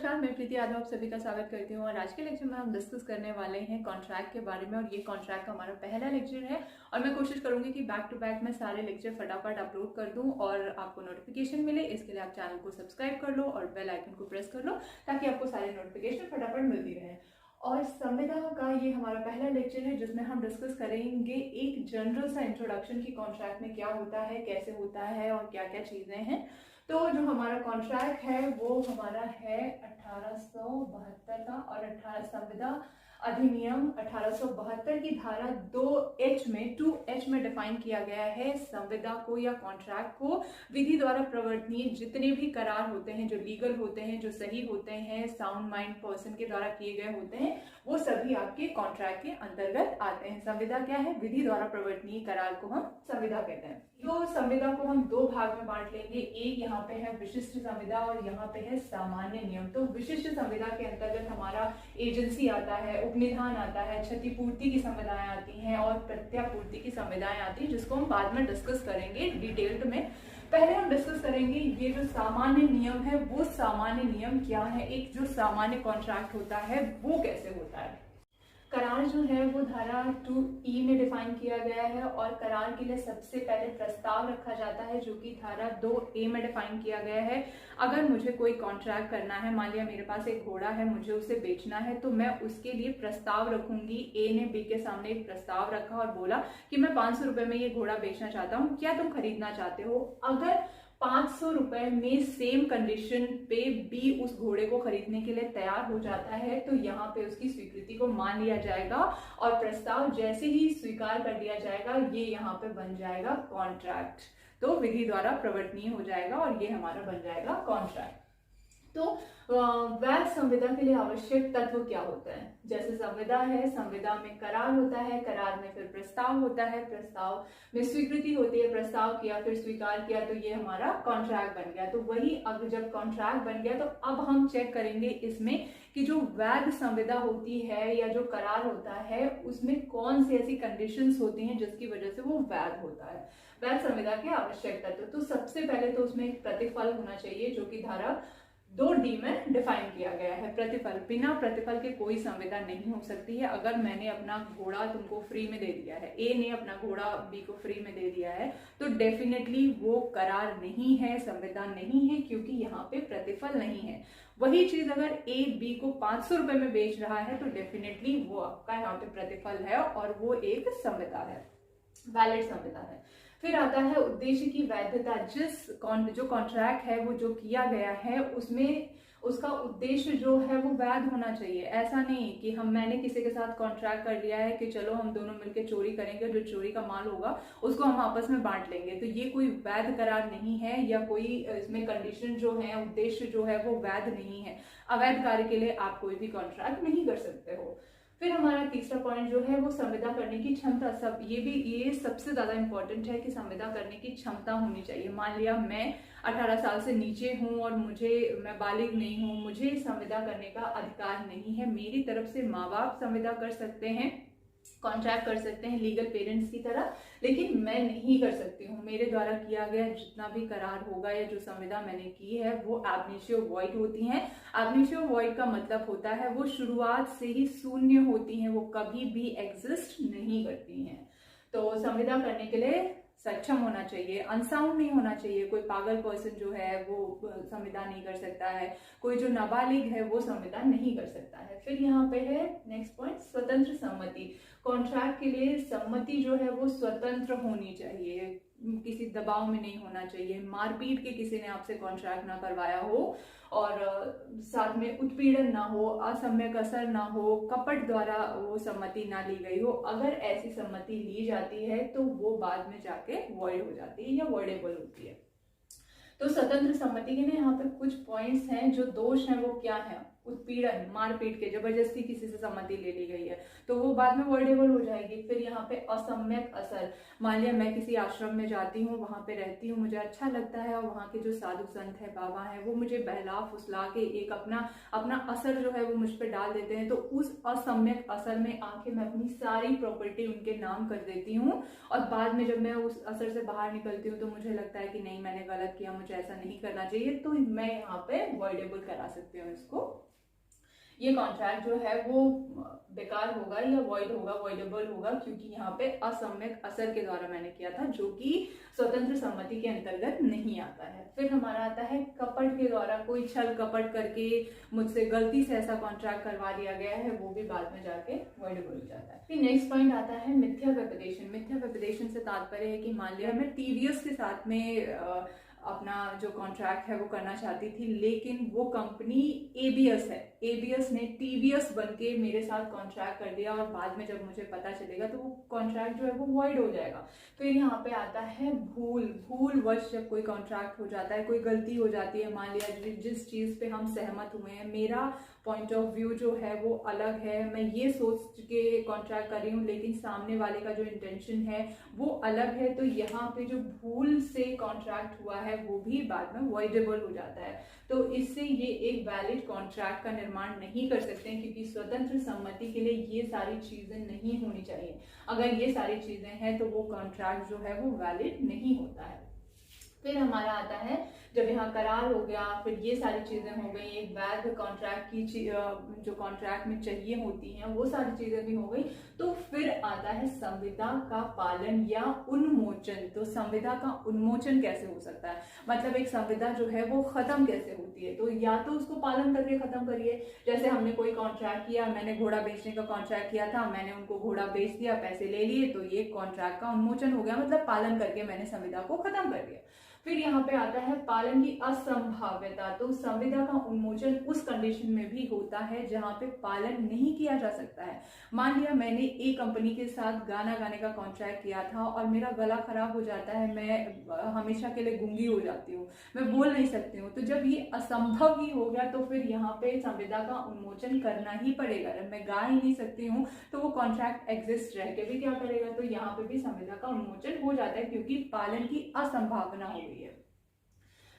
नमस्कार, मैं प्रीति यादव आप सभी का स्वागत करती हूँ। और आज के लेक्चर में हम डिस्कस करने वाले हैं कॉन्ट्रैक्ट के बारे में। और ये कॉन्ट्रैक्ट का हमारा पहला लेक्चर है और मैं कोशिश करूंगी कि बैक टू बैक मैं सारे लेक्चर फटाफट अपलोड कर दूं और आपको नोटिफिकेशन मिले। इसके लिए आप चैनल को सब्सक्राइब कर लो और बेल आइकन को प्रेस कर लो ताकि आपको सारे नोटिफिकेशन फटाफट मिलती रहे। और संविदा का ये हमारा पहला लेक्चर है जिसमें हम डिस्कस करेंगे एक जनरल सा इंट्रोडक्शन की कॉन्ट्रैक्ट में क्या होता है, कैसे होता है और क्या क्या चीज़ें हैं। तो जो हमारा कॉन्ट्रैक्ट है वो हमारा है 1872 का और 18 संविदा अधिनियम 1872 की धारा 2H में डिफाइन किया गया है संविदा को या कॉन्ट्रैक्ट को। विधि द्वारा प्रवर्तनीय जितने भी करार होते हैं, जो लीगल होते हैं, जो सही होते हैं, साउंड माइंड पर्सन के द्वारा किए गए होते हैं, वो सभी आपके कॉन्ट्रैक्ट के अंतर्गत आते हैं। संविदा क्या है? विधि द्वारा प्रवर्तनीय करार को हम संविदा कहते हैं। तो संविदा को हम दो भाग में बांट लेंगे। एक यहाँ पे है विशिष्ट संविदा और यहाँ पे है सामान्य नियम। तो विशिष्ट संविदा के अंतर्गत हमारा एजेंसी आता है, उपनिधान आता है, क्षतिपूर्ति की संविदाएं आती हैं और प्रत्यापूर्ति की संविदाएं आती हैं, जिसको हम बाद में डिस्कस करेंगे डिटेल्ड में। पहले हम डिस्कस करेंगे ये जो सामान्य नियम है वो सामान्य नियम क्या है, एक जो सामान्य कॉन्ट्रैक्ट होता है वो कैसे होता है। करार जो है वो धारा 2E में डिफाइन किया गया है और करार के लिए सबसे पहले प्रस्ताव रखा जाता है जो कि धारा 2A में डिफाइन किया गया है। अगर मुझे कोई कॉन्ट्रैक्ट करना है, मान लिया मेरे पास एक घोड़ा है, मुझे उसे बेचना है, तो मैं उसके लिए प्रस्ताव रखूंगी। ए ने बी के सामने एक प्रस्ताव रखा और बोला कि मैं 500 रुपए में ये घोड़ा बेचना चाहता हूँ, क्या तुम खरीदना चाहते हो? अगर 500 रुपए में सेम कंडीशन पे बी उस घोड़े को खरीदने के लिए तैयार हो जाता है तो यहाँ पे उसकी स्वीकृति को मान लिया जाएगा और प्रस्ताव जैसे ही स्वीकार कर लिया जाएगा ये यहाँ पे बन जाएगा कॉन्ट्रैक्ट। तो विधि द्वारा प्रवर्तनीय हो जाएगा और ये हमारा बन जाएगा कॉन्ट्रैक्ट। तो वैध संविदा के लिए आवश्यक तत्व क्या होता है? जैसे संविदा है, संविदा में करार होता है, करार में फिर प्रस्ताव होता है, प्रस्ताव में स्वीकृति होती है, प्रस्ताव किया फिर स्वीकार किया, तो ये हमारा कॉन्ट्रैक्ट बन गया। तो वही अब जब कॉन्ट्रैक्ट बन गया तो अब हम चेक करेंगे इसमें कि जो वैध संविदा होती है या जो करार होता है उसमें कौन सी ऐसी कंडीशंस होती हैं जिसकी वजह से वो वैध होता है। वैध संविदा के आवश्यक तत्व, तो सबसे पहले तो उसमें एक प्रतिफल होना चाहिए जो कि धारा 2D में डिफाइन किया गया है। प्रतिफल, बिना प्रतिफल के कोई संविदा नहीं हो सकती है। अगर मैंने अपना घोड़ा तुमको फ्री में दे दिया है, ए ने अपना घोड़ा बी को फ्री में दे दिया है, तो डेफिनेटली वो करार नहीं है, संविदा नहीं है, क्योंकि यहाँ पे प्रतिफल नहीं है। वही चीज अगर ए बी को 500 रुपए में बेच रहा है तो डेफिनेटली वो आपका यहाँ पे प्रतिफल है और वो एक संविदा है, वैलिड संविदा है। फिर आता है उद्देश्य की वैधता। जो कॉन्ट्रैक्ट है वो जो किया गया है उसमें उसका उद्देश्य जो है वो वैध होना चाहिए। ऐसा नहीं कि मैंने किसी के साथ कॉन्ट्रैक्ट कर लिया है कि चलो हम दोनों मिलकर चोरी करेंगे, जो चोरी का माल होगा उसको हम आपस में बांट लेंगे, तो ये कोई वैध करार नहीं है या कोई इसमें कंडीशन जो है, उद्देश्य जो है वो वैध नहीं है। अवैध कार्य के लिए आप कोई भी कॉन्ट्रैक्ट नहीं कर सकते हो। फिर हमारा तीसरा पॉइंट जो है वो संविदा करने की क्षमता। सब ये सबसे ज्यादा इंपॉर्टेंट है कि संविदा करने की क्षमता होनी चाहिए। मान लिया मैं 18 साल से नीचे हूँ और मैं बालिग नहीं हूँ, मुझे संविदा करने का अधिकार नहीं है। मेरी तरफ से माँ बाप संविदा कर सकते हैं, कॉन्ट्रैक्ट कर सकते हैं लीगल पेरेंट्स की तरह, लेकिन मैं नहीं कर सकती हूँ। मेरे द्वारा किया गया जितना भी करार होगा या जो संविदा मैंने की है वो ab initio void होती हैं। ab initio void का मतलब होता है वो शुरुआत से ही शून्य होती हैं, वो कभी भी एग्जिस्ट नहीं करती हैं। तो संविदा करने के लिए सक्षम होना चाहिए, अनसाउंड नहीं होना चाहिए। कोई पागल पर्सन जो है वो संविदा नहीं कर सकता है, कोई जो नाबालिग है वो संविदा नहीं कर सकता है। फिर यहाँ पे है नेक्स्ट पॉइंट, स्वतंत्र सम्मति। कॉन्ट्रैक्ट के लिए सम्मति जो है वो स्वतंत्र होनी चाहिए, किसी दबाव में नहीं होना चाहिए। मारपीट के किसी ने आपसे कॉन्ट्रैक्ट ना करवाया हो और साथ में उत्पीड़न ना हो, असम्यक असर ना हो, कपट द्वारा वो सम्मति ना ली गई हो। अगर ऐसी सम्मति ली जाती है तो वो बाद में जाके वॉइड हो जाती है या वॉइडेबल होती है। तो स्वतंत्र सम्मति के लिए यहाँ पे कुछ पॉइंट्स हैं। जो दोष हैं वो क्या है उत्पीड़न, मारपीट के, जबरदस्ती किसी से सम्मति ले ली गई है तो वो बाद में वॉइडेबल हो जाएगी। फिर यहाँ पे असम्यक असर, मान लिया मैं किसी आश्रम में जाती हूँ, वहां पे रहती हूँ, मुझे अच्छा लगता है और वहाँ के जो साधु संत है, बाबा है, वो मुझे बहला फुसला के एक अपना असर जो है वो मुझ पर डाल देते हैं, तो उस असम्यक असर में आके मैं अपनी सारी प्रॉपर्टी उनके नाम कर देती हूँ और बाद में जब मैं उस असर से बाहर निकलती हूँ तो मुझे लगता है कि नहीं, मैंने गलत किया, मुझे ऐसा नहीं करना चाहिए, तो मैं यहाँ पे वॉइडेबल करा सकती हूँ इसको। ये कॉन्ट्रैक्ट जो है वो बेकार होगा या वॉइड होगा, वॉइडेबल होगा, क्योंकि यहाँ पे असम्यक असर के द्वारा मैंने किया था, जो कि स्वतंत्र सम्मति के अंतर्गत नहीं आता है। फिर हमारा आता है कपट के द्वारा, कोई छल कपट करके मुझसे गलती से ऐसा कॉन्ट्रैक्ट करवा दिया गया है, वो भी बाद में जाके वॉइडेबल हो जाता है। फिर नेक्स्ट पॉइंट आता है मिथ्या व्यपदेशन। मिथ्या व्यपदेशन से तात्पर्य है कि मान लिया मैं टीवीएस के साथ में अपना जो कॉन्ट्रैक्ट है वो करना चाहती थी, लेकिन वो कंपनी एबीएस है, एबीएस ने टीवीएस बन के मेरे साथ कॉन्ट्रैक्ट कर दिया और बाद में जब मुझे पता चलेगा तो वो कॉन्ट्रैक्ट जो है वो वॉइड हो जाएगा। फिर यहाँ पे आता है भूलवश, जब कोई कॉन्ट्रैक्ट हो जाता है, कोई गलती हो जाती है, मान लिया जिस चीज पे हम सहमत हुए हैं, मेरा पॉइंट ऑफ व्यू जो है वो अलग है, मैं ये सोच के कॉन्ट्रैक्ट कर रही हूँ लेकिन सामने वाले का जो इंटेंशन है वो अलग है, तो यहाँ पे जो भूल से कॉन्ट्रैक्ट हुआ है वो भी बाद में वॉइडेबल हो जाता है। तो इससे ये एक वैलिड कॉन्ट्रैक्ट का निर्माण नहीं कर सकते हैं, क्योंकि स्वतंत्र सम्मति के लिए ये सारी चीजें नहीं होनी चाहिए। अगर ये सारी चीजें हैं तो वो कॉन्ट्रैक्ट जो है वो वैलिड नहीं होता है। फिर हमारा आता है जब यहाँ करार हो गया, फिर ये सारी चीजें हो गई, एक वैध कॉन्ट्रैक्ट की जो कॉन्ट्रैक्ट में चाहिए होती हैं वो सारी चीजें भी हो गई, तो फिर आता है संविदा का पालन या उन्मोचन। तो संविदा का उन्मोचन कैसे हो सकता है, मतलब एक संविदा जो है वो खत्म कैसे होती है, तो या तो उसको पालन करके खत्म करिए। जैसे हमने कोई कॉन्ट्रैक्ट किया, मैंने घोड़ा बेचने का कॉन्ट्रैक्ट किया था, मैंने उनको घोड़ा बेच दिया, पैसे ले लिए, तो ये कॉन्ट्रैक्ट का उन्मोचन हो गया, मतलब पालन करके मैंने संविदा को खत्म कर दिया। फिर यहाँ पे आता है पालन की असंभाव्यता। तो संविदा का उन्मोचन उस कंडीशन में भी होता है जहाँ पे पालन नहीं किया जा सकता है। मान लिया मैंने एक कंपनी के साथ गाना गाने का कॉन्ट्रैक्ट किया था और मेरा गला खराब हो जाता है, मैं हमेशा के लिए गूंगी हो जाती हूँ, मैं बोल नहीं सकती हूँ, तो जब ये असंभव ही हो गया तो फिर यहाँ पे संविदा का उन्मोचन करना ही पड़ेगा। जब मैं गा ही नहीं सकती हूँ तो वो कॉन्ट्रैक्ट एग्जिस्ट रह के भी क्या करेगा, तो यहाँ पे भी संविदा का उन्मोचन हो जाता है, क्योंकि पालन की असंभावना हो गई है।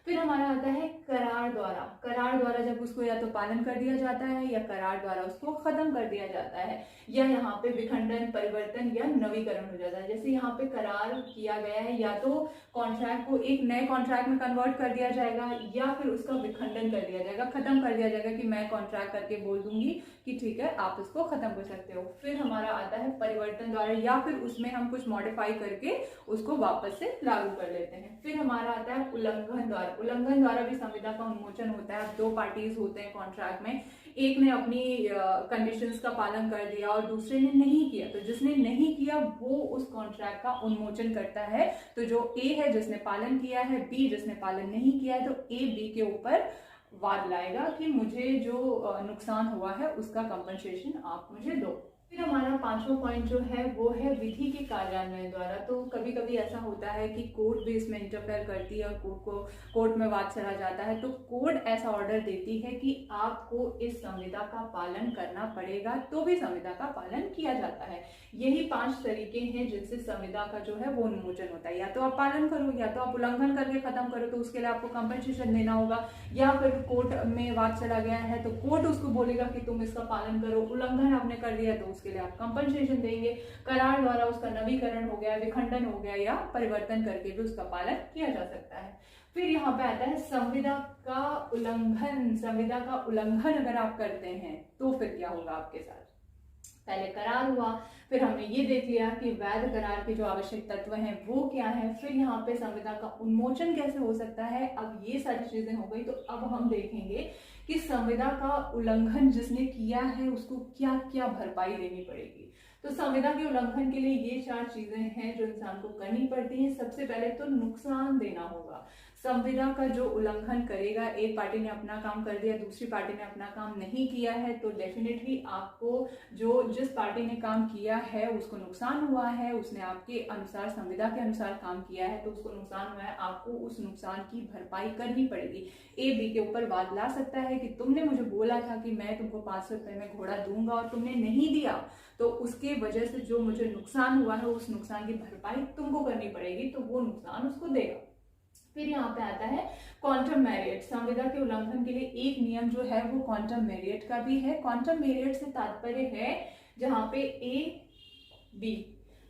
फिर हमारा आता है करार द्वारा। करार द्वारा जब उसको या तो पालन कर दिया जाता है या करार द्वारा उसको खत्म कर दिया जाता है, या यहाँ पे विखंडन, परिवर्तन या नवीकरण हो जाता है। जैसे यहाँ पे करार किया गया है, या तो कॉन्ट्रैक्ट को एक नए कॉन्ट्रैक्ट में कन्वर्ट कर दिया जाएगा या फिर उसका विखंडन कर दिया जाएगा, खत्म कर दिया जाएगा, कि मैं कॉन्ट्रैक्ट करके बोल दूंगी कि ठीक है आप इसको खत्म कर सकते हो। फिर हमारा आता है परिवर्तन द्वारा, या फिर उसमें हम कुछ मॉडिफाई करके उसको वापस से लागू कर लेते हैं। फिर हमारा आता है उल्लंघन द्वारा। उल्लंघन द्वारा भी संविदा का उन्मोचन होता है। दो पार्टीज होते हैं कॉन्ट्रैक्ट में, एक ने अपनी कंडीशंस का पालन कर दिया और दूसरे ने नहीं किया, तो जिसने नहीं किया वो उस कॉन्ट्रैक्ट का उन्मोचन करता है। तो जो ए है जिसने पालन किया है, बी जिसने पालन नहीं किया है, तो ए बी के ऊपर वाद लाएगा कि मुझे जो नुकसान हुआ है उसका कंपनसेशन आप मुझे दो। फिर हमारा पांचवा पॉइंट जो है वो है विधि के कार्यान्वयन द्वारा। तो कभी कभी ऐसा होता है कि कोर्ट भी इसमें इंटरफेयर करती है और कोर्ट में बात चला जाता है, तो कोर्ट ऐसा ऑर्डर देती है कि आपको इस संविदा का पालन करना पड़ेगा, तो भी संविदा का पालन किया जाता है। यही 5 तरीके हैं जिनसे संविदा का जो है वो उन्मोचन होता है। या तो आप पालन करो, या तो आप उल्लंघन करके खत्म करो, तो उसके लिए आपको कंपनसेशन देना होगा, या फिर कोर्ट में बात चला गया है तो कोर्ट उसको बोलेगा कि तुम इसका पालन करो। उल्लंघन आपने कर दिया तो उसके लिए आप कंपनसेशन देंगे। करार द्वारा उसका नवीकरण हो गया, विखंडन हो गया, या परिवर्तन करके भी उसका पालन किया जा सकता है। फिर यहाँ पे आता है संविदा का उल्लंघन। संविदा का उल्लंघन अगर आप करते हैं तो फिर क्या होगा आपके साथ। पहले करार हुआ, फिर हमने ये देख लिया कि वैध करार के जो आवश्यक तत्व हैं वो क्या है। फिर यहाँ पे संविदा का उन्मोचन कैसे हो सकता है। अब ये सारी चीजें हो गई, तो अब हम देखेंगे कि संविदा का उल्लंघन जिसने किया है उसको क्या क्या भरपाई देनी पड़ेगी। तो संविदा के उल्लंघन के लिए ये 4 चीजें हैं जो इंसान को करनी पड़ती हैं। सबसे पहले तो नुकसान देना होगा। संविदा का जो उल्लंघन करेगा, एक पार्टी ने अपना काम कर दिया, दूसरी पार्टी ने अपना काम नहीं किया है, तो डेफिनेटली आपको जिस पार्टी ने काम किया है उसको नुकसान हुआ है, उसने आपके अनुसार संविदा के अनुसार काम किया है तो उसको नुकसान हुआ है, आपको उस नुकसान की भरपाई करनी पड़ेगी। ए बी के ऊपर बात ला सकता है कि तुमने मुझे बोला था कि मैं तुमको 500 रुपए में घोड़ा दूंगा और तुमने नहीं दिया, तो उसके वजह से जो मुझे नुकसान हुआ है उस नुकसान की भरपाई तुमको करनी पड़ेगी, तो वो नुकसान उसको देगा। फिर यहाँ पे आता है क्वांटम मेरिट। संविदा के उल्लंघन के लिए एक नियम जो है वो क्वांटम मेरिट का भी है। क्वांटम मेरिट से तात्पर्य है जहाँ पे ए बी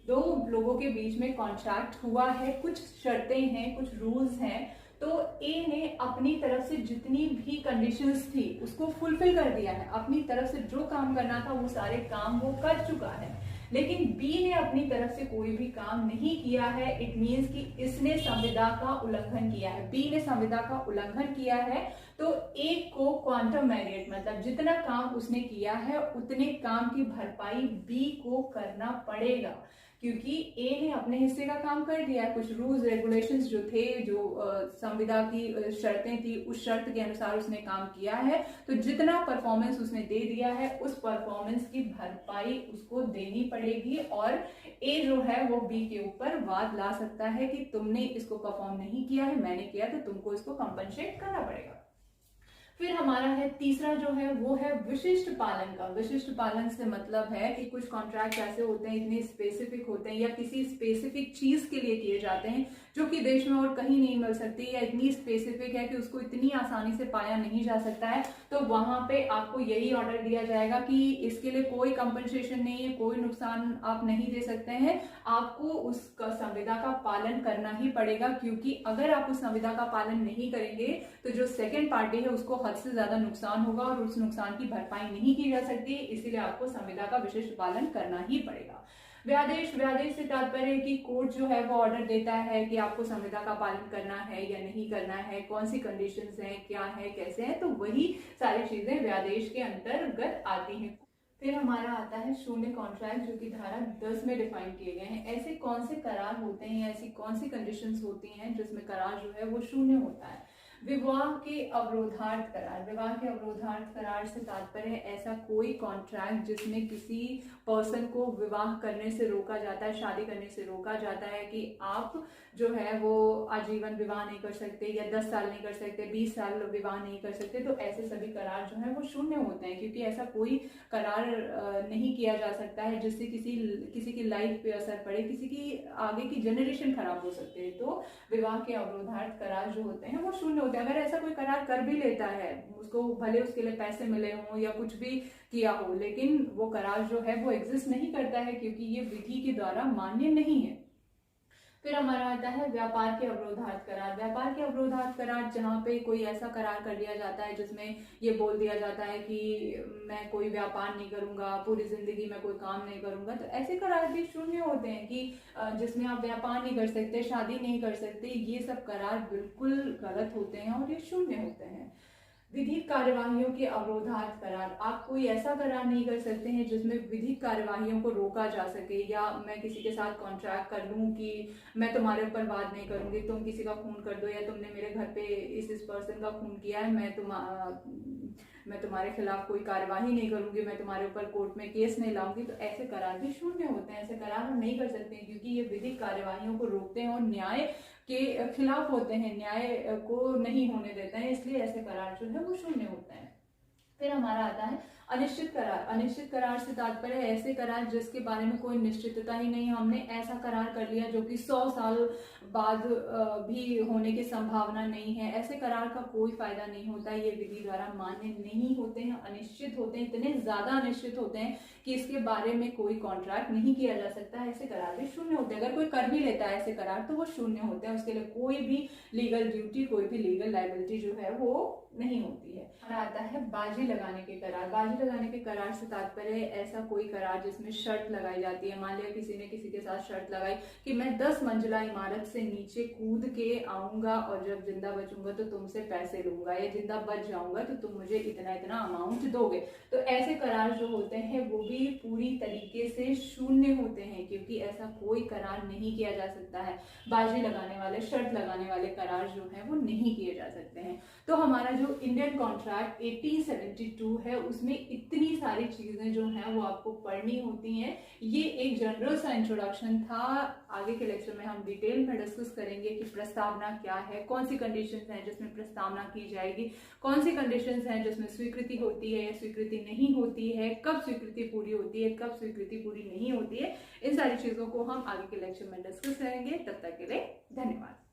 दो लोगों के बीच में कॉन्ट्रैक्ट हुआ है, कुछ शर्तें हैं, कुछ रूल्स हैं, तो ए ने अपनी तरफ से जितनी भी कंडीशंस थी उसको फुलफिल कर दिया है, अपनी तरफ से जो काम करना था वो सारे काम वो कर चुका है, लेकिन बी ने अपनी तरफ से कोई भी काम नहीं किया है। इट मीन्स कि इसने संविदा का उल्लंघन किया है, बी ने संविदा का उल्लंघन किया है, तो ए को क्वांटम मेरिट मतलब जितना काम उसने किया है उतने काम की भरपाई बी को करना पड़ेगा, क्योंकि ए ने अपने हिस्से का काम कर दिया है। कुछ रूल्स रेगुलेशंस जो थे, जो संविदा की शर्तें थी, उस शर्त के अनुसार उसने काम किया है, तो जितना परफॉर्मेंस उसने दे दिया है उस परफॉर्मेंस की भरपाई उसको देनी पड़ेगी, और ए जो है वो बी के ऊपर वाद ला सकता है कि तुमने इसको परफॉर्म नहीं किया है, मैंने किया, तो तुमको इसको कंपनसेट करना पड़ेगा। फिर हमारा है तीसरा जो है वो है विशिष्ट पालन का। विशिष्ट पालन से मतलब है कि कुछ कॉन्ट्रैक्ट ऐसे होते हैं, इतने स्पेसिफिक होते हैं या किसी स्पेसिफिक चीज के लिए किए जाते हैं जो कि देश में और कहीं नहीं मिल सकती, या इतनी स्पेसिफिक है कि उसको इतनी आसानी से पाया नहीं जा सकता है, तो वहां पे आपको यही ऑर्डर दिया जाएगा कि इसके लिए कोई कंपनसेशन नहीं है, कोई नुकसान आप नहीं दे सकते हैं, आपको उस संविदा का पालन करना ही पड़ेगा, क्योंकि अगर आप उस संविदा का पालन नहीं करेंगे तो जो सेकेंड पार्टी है उसको हद से ज्यादा नुकसान होगा और उस नुकसान की भरपाई नहीं की जा सकती, इसीलिए आपको संविदा का विशिष्ट पालन करना ही पड़ेगा। व्यादेश। व्यादेश से तात्पर्य है कि कोर्ट जो है वो ऑर्डर देता है कि आपको संविदा का पालन करना है या नहीं करना है, कौन सी कंडीशंस हैं, क्या है, कैसे है, तो वही सारी चीजें व्यादेश के अंतर्गत आती हैं। फिर हमारा आता है शून्य कॉन्ट्रैक्ट, जो कि धारा 10 में डिफाइन किए गए हैं। ऐसे कौन से करार होते हैं या ऐसी कौन सी कंडीशंस होती हैं जिसमें करार जो है वो शून्य होता है। विवाह के अवरोधार्थ करार। विवाह के अवरोधार्थ करार से तात्पर्य है ऐसा कोई कॉन्ट्रैक्ट जिसमें किसी पर्सन को विवाह करने से रोका जाता है, शादी करने से रोका जाता है कि आप जो है वो आजीवन विवाह नहीं कर सकते, या 10 साल नहीं कर सकते, 20 साल विवाह नहीं कर सकते, तो ऐसे सभी करार जो है वो शून्य होते हैं, क्योंकि ऐसा कोई करार नहीं किया जा सकता है जिससे किसी की लाइफ पे असर पड़े, किसी की आगे की जनरेशन खराब हो सकते हैं। तो विवाह के अवरोधार्थ करार जो होते हैं वो शून्य होते हैं। अगर ऐसा कोई करार कर भी लेता है, उसको भले उसके लिए पैसे मिले हों या कुछ भी किया हो, लेकिन वो करार जो है वो एग्जिस्ट नहीं करता है, क्योंकि ये विधि के द्वारा मान्य नहीं है। फिर हमारा आता है व्यापार के अवरोधार्थ करार। व्यापार के अवरोधार्थ करार जहाँ पे कोई ऐसा करार कर लिया जाता है जिसमें ये बोल दिया जाता है कि मैं कोई व्यापार नहीं करूंगा, पूरी जिंदगी में कोई काम नहीं करूंगा, तो ऐसे करार भी शून्य होते हैं कि जिसमें आप व्यापार नहीं कर सकते, शादी नहीं कर सकते, ये सब करार बिल्कुल गलत होते हैं और ये शून्य होते हैं। विधिक कार्यवाहियों के अवरोधार्थ करार। आप कोई ऐसा करार नहीं कर सकते हैं जिसमें विधिक कार्यवाहियों को रोका जा सके, या मैं किसी के साथ कॉन्ट्रैक्ट कर लूं कि मैं तुम्हारे ऊपर वाद नहीं करूंगी, तुम किसी का खून कर दो, या तुमने मेरे घर पे इस पर्सन का खून किया है, मैं तुम्हारे खिलाफ कोई कार्यवाही नहीं करूंगी, मैं तुम्हारे ऊपर कोर्ट में केस नहीं लाऊंगी, तो ऐसे करार भी शून्य होते हैं। ऐसे करार हम नहीं कर सकते हैं क्योंकि ये विधिक कार्यवाहियों को रोकते हैं और न्याय के खिलाफ होते हैं, न्याय को नहीं होने देते हैं, इसलिए ऐसे करार जो है वो शून्य होते हैं। फिर हमारा आता है अनिश्चित करार। अनिश्चित करार से तात्पर्य है ऐसे करार जिसके बारे में कोई निश्चितता ही नहीं, हमने ऐसा करार कर लिया जो कि 100 साल बाद भी होने की संभावना नहीं है, ऐसे करार का कोई फायदा नहीं होता, ये विधि द्वारा मान्य नहीं होते हैं, अनिश्चित होते हैं, इतने ज्यादा अनिश्चित होते हैं कि इसके बारे में कोई कॉन्ट्रैक्ट नहीं किया जा सकता, ऐसे करार भी शून्य होते हैं। अगर कोई कर भी लेता है ऐसे करार तो वो शून्य होते हैं, उसके लिए कोई भी लीगल ड्यूटी, कोई भी लीगल लायबिलिटी जो है वो नहीं होती है। आता है बाजी लगाने के करार। बाजी लगाने के करार से तात्पर्य ऐसा कोई करार जिसमें शर्त लगाई जाती है। मान लिया किसी ने किसी के साथ शर्त लगाई कि मैं 10 मंजिला इमारत से नीचे कूद के आऊंगा और जब जिंदा बचूंगा तो तुमसे पैसे लूंगा, या जिंदा बच जाऊंगा तो तुम मुझे इतना इतना अमाउंट दोगे, तो ऐसे करार जो होते हैं वो भी पूरी तरीके से शून्य होते हैं, क्योंकि स्वीकृति ऐसा कोई करार नहीं किया जा सकता है। बाजी लगाने वाले, शर्त लगाने वाले करार जो है वो नहीं किए जा सकते हैं। तो हमारा जो इंडियन कॉन्ट्रैक्ट 1872 है उसमें इतनी सारी चीजें जो हैं वो आपको पढ़नी होती हैं। ये एक जनरल सा इंट्रोडक्शन था। आगे के लेक्चर में हम डिटेल में डिस्कस करेंगे कि प्रस्तावना क्या है, कौन सी कंडीशंस हैं जिसमें प्रस्तावना की जाएगी, कौन सी कंडीशंस हैं जिसमें स्वीकृति होती है या स्वीकृति नहीं होती है, कब स्वीकृति पूरी होती है, कब स्वीकृति पूरी नहीं होती है। इन सारी चीजों को हम आगे के लेक्चर में डिस्कस करेंगे। तब तक के लिए धन्यवाद।